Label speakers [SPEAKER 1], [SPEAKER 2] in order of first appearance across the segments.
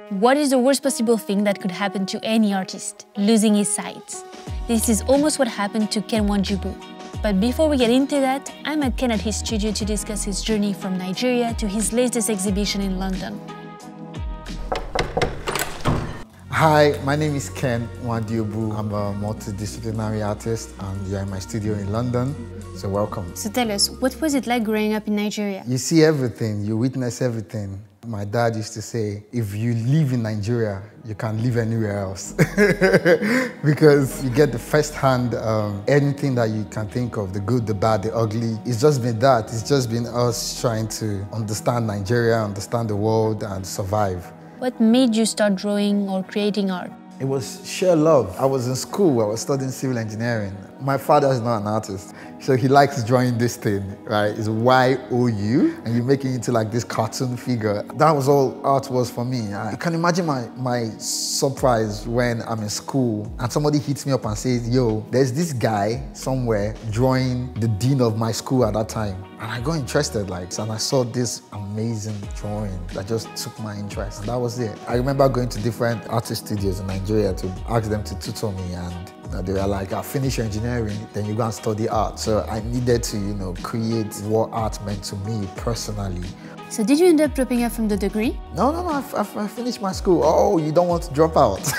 [SPEAKER 1] What is the worst possible thing that could happen to any artist? Losing his sight. This is almost what happened to Ken Nwadiogbu. But before we get into that, I met Ken at his studio to discuss his journey from Nigeria to his latest exhibition in London.
[SPEAKER 2] Hi, my name is Ken Nwadiogbu. I'm a multidisciplinary artist and you're in my studio in London, so welcome.
[SPEAKER 1] So tell us, what was it like growing up in Nigeria?
[SPEAKER 2] You see everything, you witness everything. My dad used to say, if you live in Nigeria, you can't live anywhere else. Because you get the first-hand, anything that you can think of, the good, the bad, the ugly. It's just been that. It's just been us trying to understand Nigeria, understand the world, and survive.
[SPEAKER 1] What made you start drawing or creating art?
[SPEAKER 2] It was sheer love. I was in school, I was studying civil engineering. My father is not an artist, so he likes drawing this thing, right? It's Y-O-U, and you make it into like this cartoon figure. That was all art was for me. I can imagine my surprise when I'm in school and somebody hits me up and says, yo, there's this guy somewhere drawing the dean of my school at that time. And I got interested, and I saw this amazing drawing that just took my interest. And that was it. I remember going to different artist studios in Nigeria to ask them to tutor me, and they were like, I'll finish your engineering, then you go and study art. So I needed to, create what art meant to me personally.
[SPEAKER 1] So did you end up dropping out from the degree?
[SPEAKER 2] No, I finished my school. Oh, you don't want to drop out?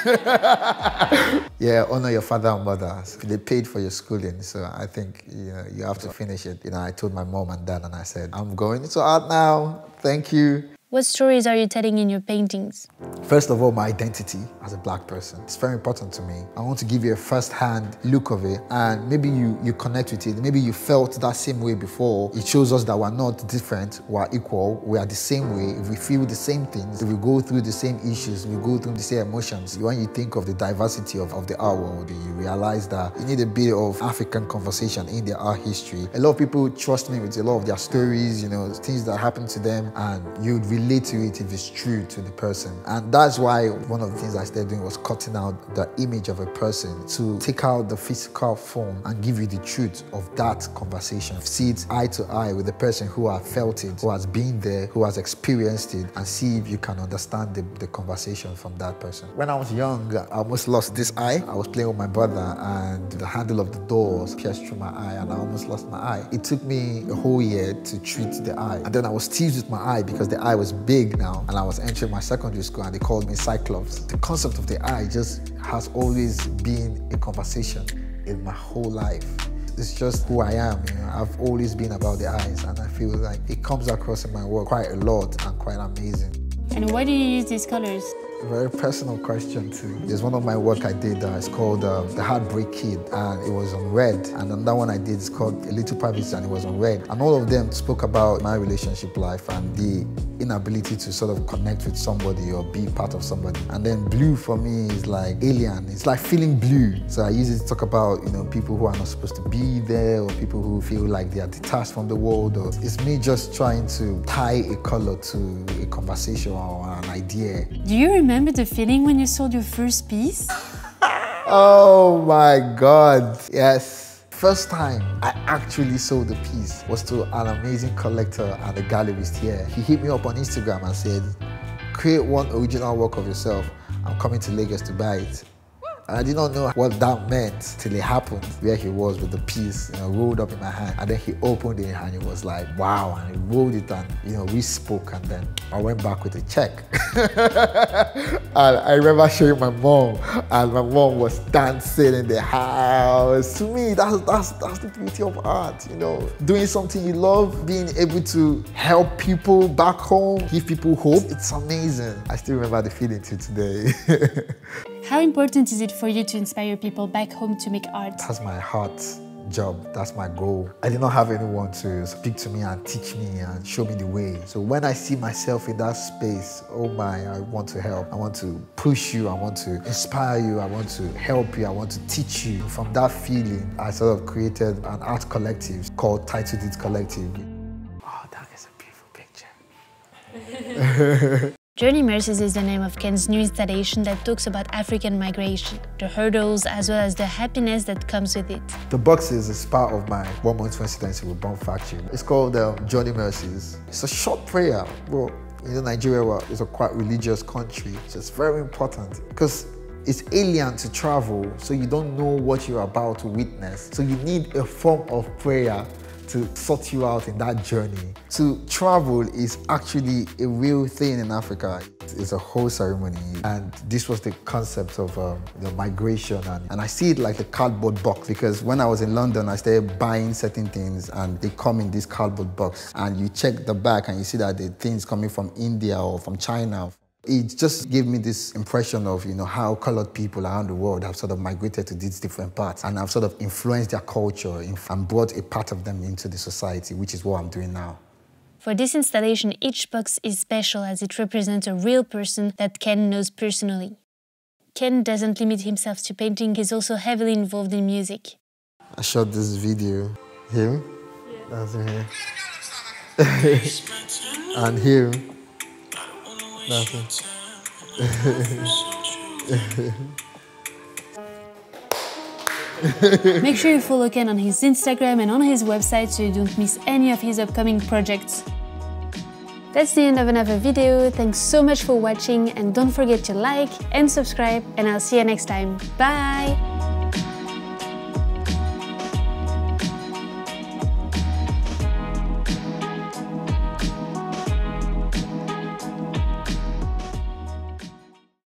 [SPEAKER 2] Yeah, honor your father and mother. They paid for your schooling, so I think you have to finish it. I told my mom and dad and I said, I'm going into art now, thank you.
[SPEAKER 1] What stories are you telling in your paintings?
[SPEAKER 2] First of all, my identity as a black person. It's very important to me. I want to give you a first-hand look of it, and maybe you connect with it. Maybe you felt that same way before. It shows us that we're not different, we're equal, we are the same way. If we feel the same things, if we go through the same issues, we go through the same emotions. When you think of the diversity of the art world, you realize that you need a bit of African conversation in their art history. A lot of people trust me with a lot of their stories, things that happen to them, and you'd relate to it if it's true to the person. And that's why one of the things I started doing was cutting out the image of a person to take out the physical form and give you the truth of that conversation. See it eye to eye with the person who has felt it, who has been there, who has experienced it, and see if you can understand the conversation from that person. When I was young, I almost lost this eye. I was playing with my brother and the handle of the door was pierced through my eye and I almost lost my eye. It took me a whole year to treat the eye. And then I was teased with my eye because the eye was big now, and I was entering my secondary school and they called me Cyclops. The concept of the eye just has always been a conversation in my whole life. It's just who I am, I've always been about the eyes, and I feel like it comes across in my work quite a lot and quite amazing.
[SPEAKER 1] And why do you use these colors?
[SPEAKER 2] A very personal question too. There's one of my work I did, it's called The Heartbreak Kid, and it was on red. And another one I did is called A Little Privacy, and it was on red. And all of them spoke about my relationship life and the inability to sort of connect with somebody or be part of somebody. And then blue for me is like alien. It's like feeling blue. So I use it to talk about, people who are not supposed to be there, or people who feel like they are detached from the world. Or it's me just trying to tie a color to a conversation or an idea.
[SPEAKER 1] Do you remember the feeling when you sold your first piece?
[SPEAKER 2] Oh my God, yes. First time I actually sold a piece was to an amazing collector and a gallerist here. He hit me up on Instagram and said, create one original work of yourself. I'm coming to Lagos to buy it. And I did not know what that meant till it happened, where he was with the piece, rolled up in my hand. And then he opened it and it was like, wow. And he rolled it and, we spoke, and then I went back with a check. And I remember showing my mom, and my mom was dancing in the house. To me, that's the beauty of art, Doing something you love, being able to help people back home, give people hope. It's amazing. I still remember the feeling till today.
[SPEAKER 1] How important is it for you to inspire people back home to make art?
[SPEAKER 2] That's my heart job. That's my goal. I did not have anyone to speak to me and teach me and show me the way. So when I see myself in that space, oh my, I want to help. I want to push you. I want to inspire you. I want to help you. I want to teach you. From that feeling, I sort of created an art collective called Titled It Collective. Oh, that is a beautiful picture.
[SPEAKER 1] Journey Mercies is the name of Ken's new installation that talks about African migration, the hurdles as well as the happiness that comes with it.
[SPEAKER 2] The boxes is part of my 1 month residency with Bomb Factory. It's called Journey Mercies. It's a short prayer. Well, You know, Nigeria is a quite religious country, so it's very important because it's alien to travel, so you don't know what you're about to witness. So you need a form of prayer to sort you out in that journey. To travel is actually a real thing in Africa. It's a whole ceremony, and this was the concept of the migration, and I see it like a cardboard box, because when I was in London I started buying certain things and they come in this cardboard box, and you check the back and you see that the things coming from India or from China. It just gave me this impression of, you know, how colored people around the world have sort of migrated to these different parts and have sort of influenced their culture and brought a part of them into the society, which is what I'm doing now.
[SPEAKER 1] For this installation, each box is special as it represents a real person that Ken knows personally. Ken doesn't limit himself to painting, he's also heavily involved in music. I
[SPEAKER 2] shot this video. Him? Yeah. That's him. And him. That's it.
[SPEAKER 1] Make sure you follow Ken on his Instagram and on his website so you don't miss any of his upcoming projects. That's the end of another video. Thanks so much for watching, and don't forget to like and subscribe, and I'll see you next time. Bye!